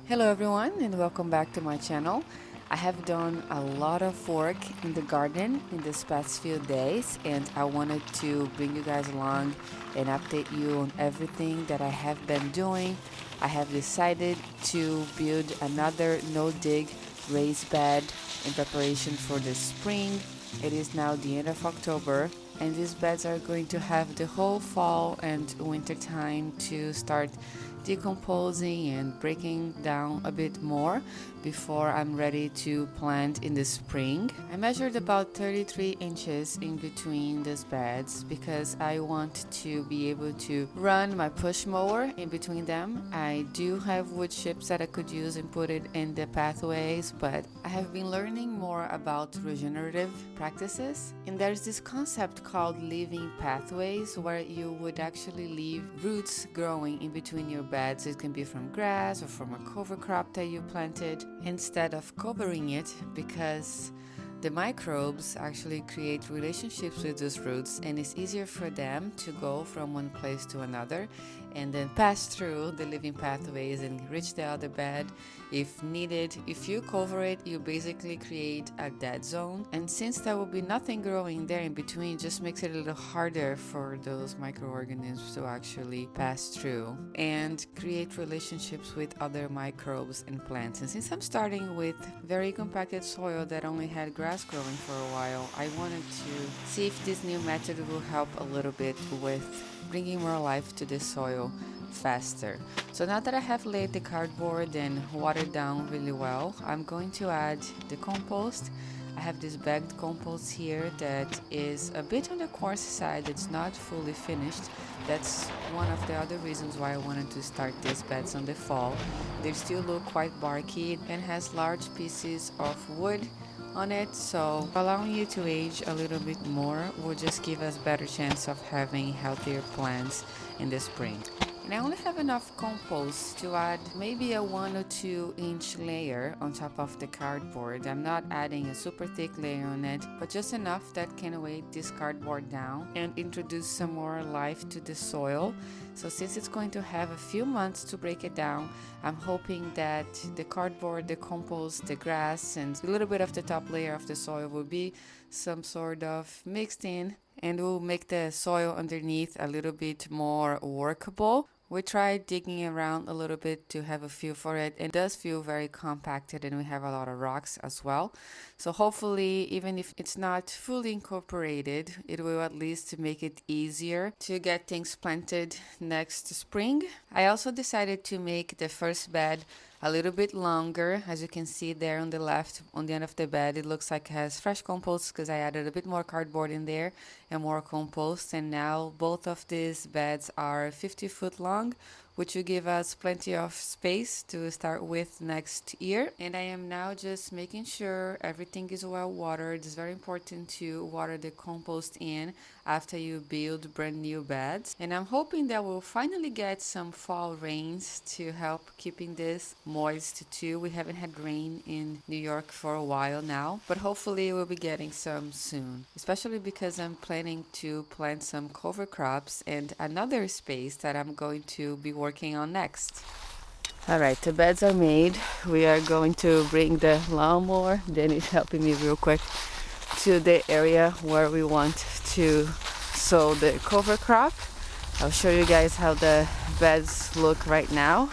Hello everyone and welcome back to my channel. I have done a lot of work in the garden in these past few days and I wanted to bring you guys along and update you on everything that I have been doing. I have decided to build another no-dig raised bed in preparation for the spring. It is now the end of October and these beds are going to have the whole fall and winter time to start decomposing and breaking down a bit more before I'm ready to plant in the spring. I measured about 33 inches in between these beds because I want to be able to run my push mower in between them. I do have wood chips that I could use and put it in the pathways, but I have been learning more about regenerative practices, and there's this concept called leaving pathways where you would actually leave roots growing in between your beds. It can be from grass or from a cover crop that you planted instead of covering it, because the microbes actually create relationships with those roots and it's easier for them to go from one place to another and then pass through the living pathways and reach the other bed if needed. If you cover it, you basically create a dead zone, and since there will be nothing growing there in between, it just makes it a little harder for those microorganisms to actually pass through and create relationships with other microbes and plants. And since I'm starting with very compacted soil that only had grass growing for a while, I wanted to see if this new method will help a little bit with bringing more life to the soil faster. So now that I have laid the cardboard and watered down really well, I'm going to add the compost. I have this bagged compost here that is a bit on the coarse side. It's not fully finished. That's one of the other reasons why I wanted to start these beds on the fall. They still look quite barky and has large pieces of wood on it, so allowing it to age a little bit more will just give us better chance of having healthier plants in the spring. And I only have enough compost to add maybe a 1 or 2 inch layer on top of the cardboard. I'm not adding a super thick layer on it, but just enough that can weight this cardboard down and introduce some more life to the soil. So since it's going to have a few months to break it down, I'm hoping that the cardboard, the compost, the grass, and a little bit of the top layer of the soil will be some sort of mixed in and will make the soil underneath a little bit more workable. We tried digging around a little bit to have a feel for it. It does feel very compacted and we have a lot of rocks as well. So hopefully, even if it's not fully incorporated, it will at least make it easier to get things planted next spring. I also decided to make the first bed a little bit longer. As you can see there on the left, on the end of the bed, it looks like it has fresh compost because I added a bit more cardboard in there and more compost. And now both of these beds are 50-foot long, which will give us plenty of space to start with next year. And I am now just making sure everything is well watered. It's very important to water the compost in after you build brand new beds. And I'm hoping that we'll finally get some fall rains to help keeping this moist too. We haven't had rain in New York for a while now, but hopefully we'll be getting some soon, especially because I'm planning to plant some cover crops and another space that I'm going to be working on next. All right, the beds are made. We are going to bring the lawnmower. Danny's helping me real quick to the area where we want to sow the cover crop. I'll show you guys how the beds look right now.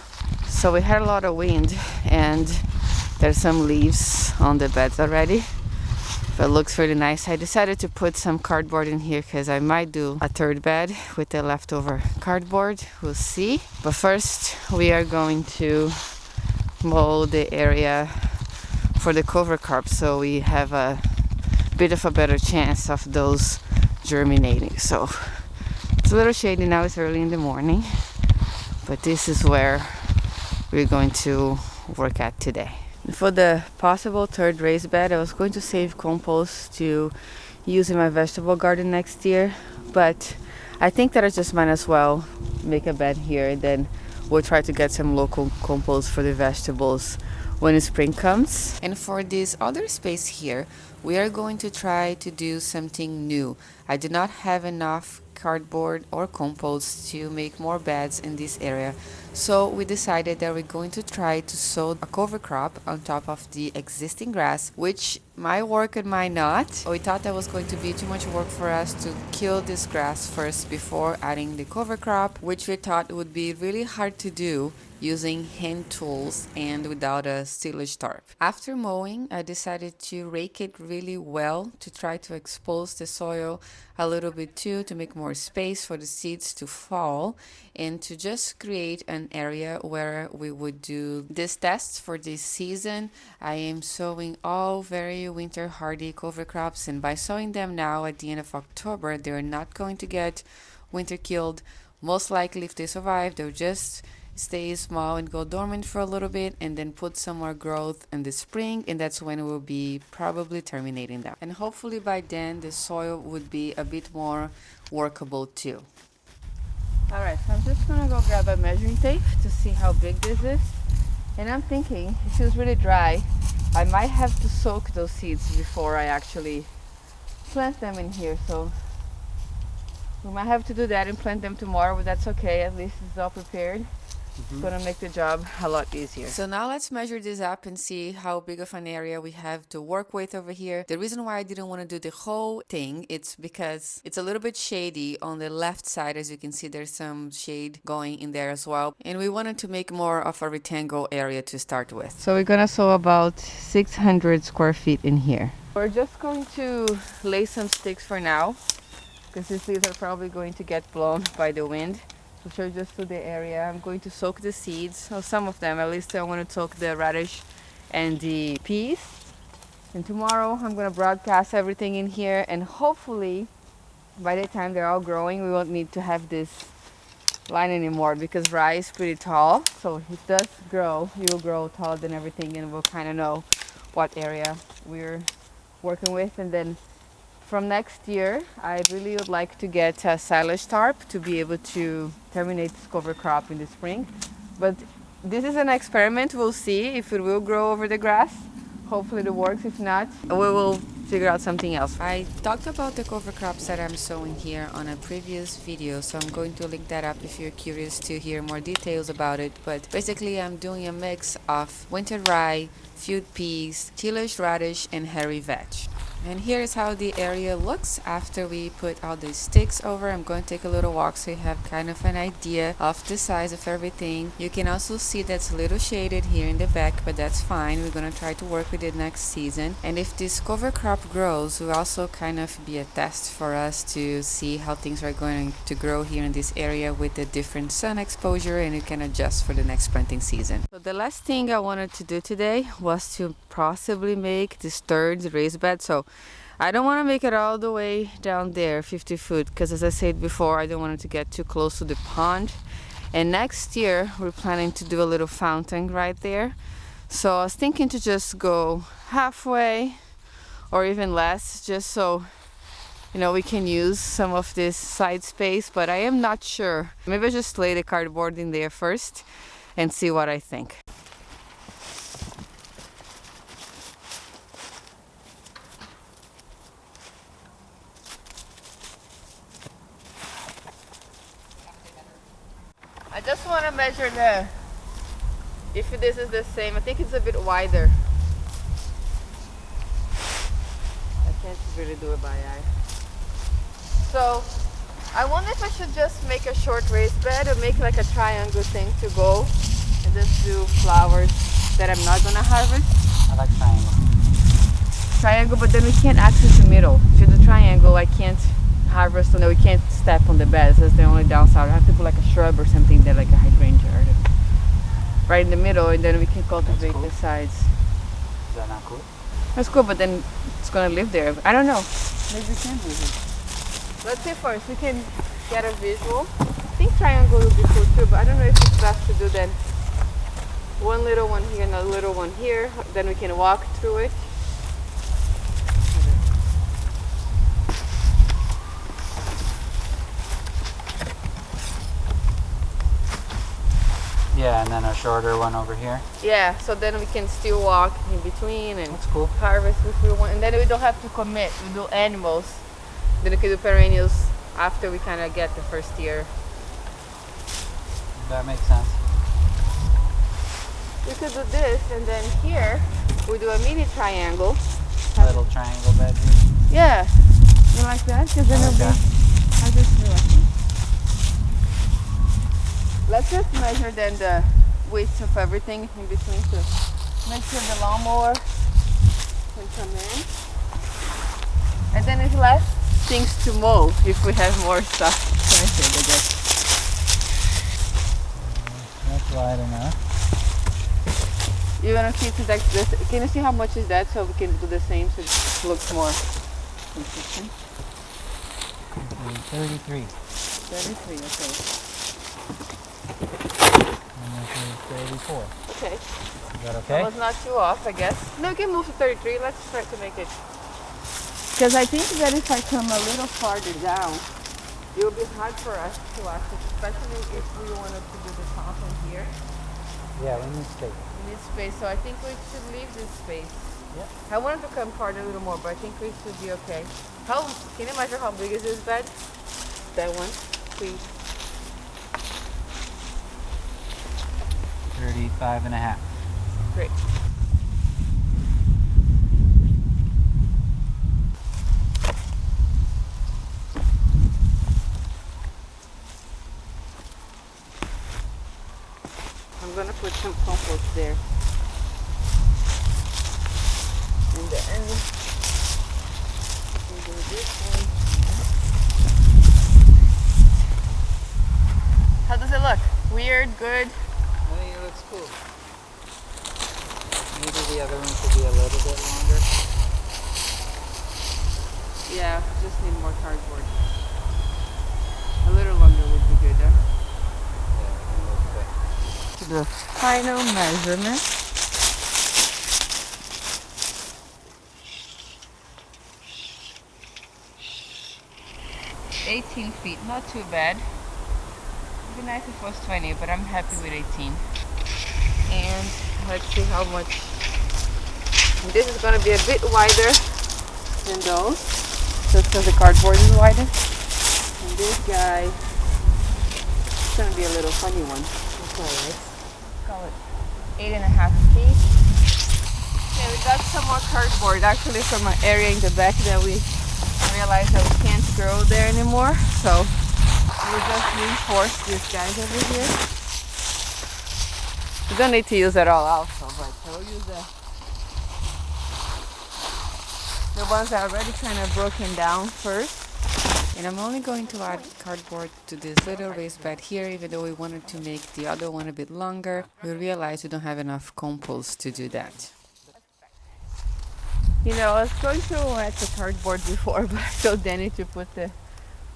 So we had a lot of wind and there's some leaves on the beds already. But it looks really nice. I decided to put some cardboard in here because I might do a third bed with the leftover cardboard. We'll see. But first we are going to mow the area for the cover crop so we have a bit of a better chance of those germinating. So it's a little shady now, it's early in the morning, but this is where we're going to work at today. For the possible third raised bed, I was going to save compost to use in my vegetable garden next year, but I think that I just might as well make a bed here and then we'll try to get some local compost for the vegetables when the spring comes. And for this other space here, we are going to try to do something new. I do not have enough cardboard or compost to make more beds in this area. So we decided that we're going to try to sow a cover crop on top of the existing grass, which might work and might not. We thought that was going to be too much work for us to kill this grass first before adding the cover crop, which we thought would be really hard to do using hand tools and without a silage tarp. After mowing, I decided to rake it really well to try to expose the soil a little bit too, to make more space for the seeds to fall and to just create an area where we would do this test for this season. I am sowing all very winter hardy cover crops, and by sowing them now at the end of October, they're not going to get winter killed. Most likely, if they survive, they'll just stay small and go dormant for a little bit and then put some more growth in the spring, and that's when we'll be probably terminating them. And hopefully by then the soil would be a bit more workable too. Alright, so I'm just gonna go grab a measuring tape to see how big this is. And I'm thinking, it feels really dry. I might have to soak those seeds before I actually plant them in here, so we might have to do that and plant them tomorrow, but that's okay, at least it's all prepared. It's gonna make the job a lot easier. So now let's measure this up and see how big of an area we have to work with over here. The reason why I didn't want to do the whole thing, it's because it's a little bit shady on the left side. As you can see, there's some shade going in there as well, and we wanted to make more of a rectangle area to start with. So we're gonna sow about 600 square feet in here. We're just going to lay some sticks for now, because these leaves are probably going to get blown by the wind. To show just to the area, I'm going to soak the seeds, or some of them at least. I want to soak the radish and the peas, and tomorrow I'm going to broadcast everything in here, and hopefully by the time they're all growing we won't need to have this line anymore, because rye is pretty tall, so it does grow. It will grow taller than everything, and we'll kind of know what area we're working with. And then from next year, I really would like to get a silage tarp to be able to terminate this cover crop in the spring. But this is an experiment. We'll see if it will grow over the grass. Hopefully it works. If not, we will figure out something else. I talked about the cover crops that I'm sowing here on a previous video, so I'm going to link that up if you're curious to hear more details about it. But basically I'm doing a mix of winter rye, field peas, tillage radish, and hairy vetch. And here's how the area looks after we put all these sticks over. I'm going to take a little walk so you have kind of an idea of the size of everything. You can also see that's a little shaded here in the back, but that's fine. We're going to try to work with it next season. And if this cover crop grows, will also kind of be a test for us to see how things are going to grow here in this area with the different sun exposure, and you can adjust for the next planting season. So the last thing I wanted to do today was to possibly make this third raised bed. So I don't want to make it all the way down there 50 foot, because as I said before, I don't want it to get too close to the pond. And next year we're planning to do a little fountain right there, so I was thinking to just go halfway or even less, just so we can use some of this side space. But I am not sure. Maybe I just lay the cardboard in there first and see what I think. I just want to measure if this is the same. I think it's a bit wider. I can't really do it by eye. So I wonder if I should just make a short raised bed or make like a triangle thing to go and just do flowers that I'm not going to harvest. I like triangle. Triangle, but then we can't access the middle. If you do triangle, I can't harvest, we can't step on the beds. That's the only downside. I have to put like a shrub or something there, like a hydrangea right in the middle, and then we can cultivate the sides. Is that not cool? That's cool, but then it's gonna live there. I don't know. Maybe we can do it. Let's see first. We can get a visual. I think triangle would be cool too, but I don't know if it's best to do then one little one here and a little one here. Then we can walk through it. Yeah, and then a shorter one over here. Yeah, so then we can still walk in between and that's cool. Harvest if we want. And then we don't have to commit. We do animals. Then we can do perennials after we kind of get the first year. That makes sense. We could do this, and then here we do a mini triangle. Little triangle bed here. Yeah, you like that? Because then it'll be. I just feel like it. Let's just measure then the width of everything in between to make sure the lawnmower can come in. And then it's less things to mow if we have more stuff planted, I guess. That's wide enough. You want to keep it like this? Can you see how much is that so we can do the same so it looks more consistent? 33. 33, okay. And this is 34. Okay. Is that okay? That was not too off, I guess. No, we can move to 33. Let's try to make it. Because I think that if I come a little farther down, it will be hard for us to access, especially if we wanted to do the top in here. Yeah, we need space. We need space, so I think we should leave this space. Yeah. I wanted to come farther a little more, but I think we should be okay. How can you measure how big is this bed? That one, please. 35 and a half. Great. I'm gonna put some compost there. And then we'll do this one. How does it look? Weird, good? I think it looks cool. Maybe the other one could be a little bit longer. Yeah, just need more cardboard. A little longer would be good, huh? Yeah, I think that's good. To the final measurement. $18, not too bad. It'd be nice if it was 20, but I'm happy with 18. And let's see how much. This is gonna be a bit wider than those, just because the cardboard is wider. And this guy, it's gonna be a little funny one. That's alright. Call it 8.5 feet. Okay, we got some more cardboard actually from an area in the back that we realized that we can't grow there anymore. So we'll just reinforce these guys over here. We don't need to use it all also, but we'll use the ones that are already kind of broken down first. And I'm only going to add cardboard to this little raised bed here, even though we wanted to make the other one a bit longer. We realized we don't have enough compost to do that. You know, I was going to add the cardboard before, but I told Danny to put the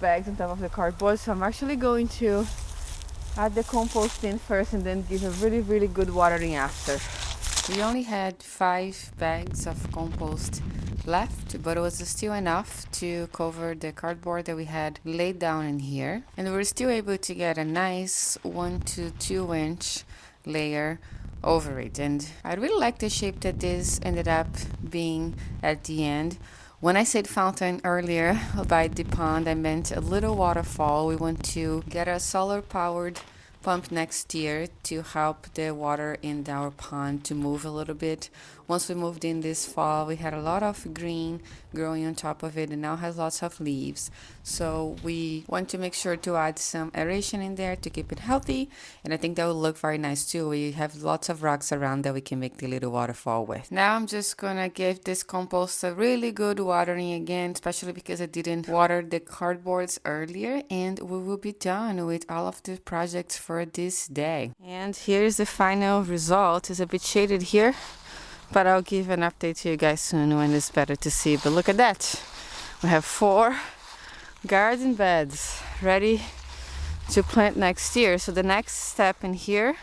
bags on top of the cardboard. So I'm actually going to add the compost in first and then give a really, really good watering after. We only had 5 bags of compost left, but it was still enough to cover the cardboard that we had laid down in here. And we were still able to get a nice 1 to 2 inch layer over it. And I really like the shape that this ended up being at the end. When I said fountain earlier by the pond, I meant a little waterfall. We want to get a solar powered pump next year to help the water in our pond to move a little bit. Once we moved in this fall, we had a lot of green growing on top of it and now has lots of leaves. So we want to make sure to add some aeration in there to keep it healthy, and I think that will look very nice too. We have lots of rocks around that we can make the little waterfall with. Now I'm just gonna give this compost a really good watering again, especially because I didn't water the cardboards earlier, and we will be done with all of the projects for this day. And here's the final result. It's a bit shaded here, but I'll give an update to you guys soon when it's better to see. But look at that. We have 4 garden beds ready to plant next year. So the next step in here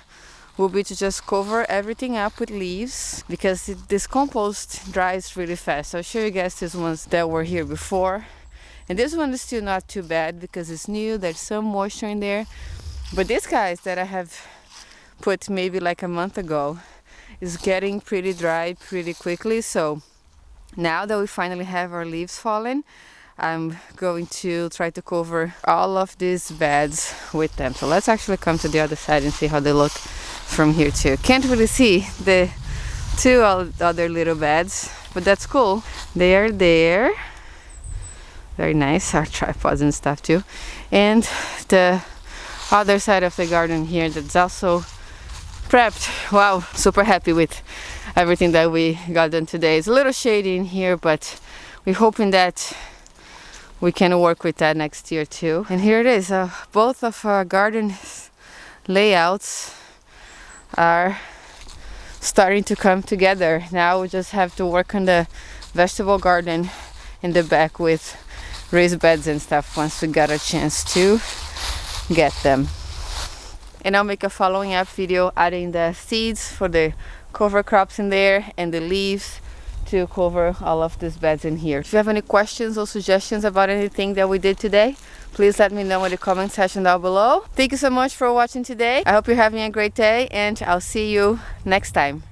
will be to just cover everything up with leaves, because this compost dries really fast. I'll show you guys these ones that were here before. And this one is still not too bad because it's new. There's some moisture in there. But these guys that I have put maybe like a month ago is getting pretty dry pretty quickly. So now that we finally have our leaves fallen, I'm going to try to cover all of these beds with them. So let's actually come to the other side and see how they look from here too. Can't really see the two other little beds, but that's cool. They are there. Very nice. Our tripods and stuff too. And the other side of the garden here that's also prepped. Wow, super happy with everything that we got done today. It's a little shady in here, but we're hoping that we can work with that next year too. And here it is. Both of our garden layouts are starting to come together. Now we just have to work on the vegetable garden in the back with raised beds and stuff once we got a chance to get them. And I'll make a following up video adding the seeds for the cover crops in there and the leaves to cover all of these beds in here. If you have any questions or suggestions about anything that we did today, please let me know in the comment section down below. Thank you so much for watching today. I hope you're having a great day, and I'll see you next time.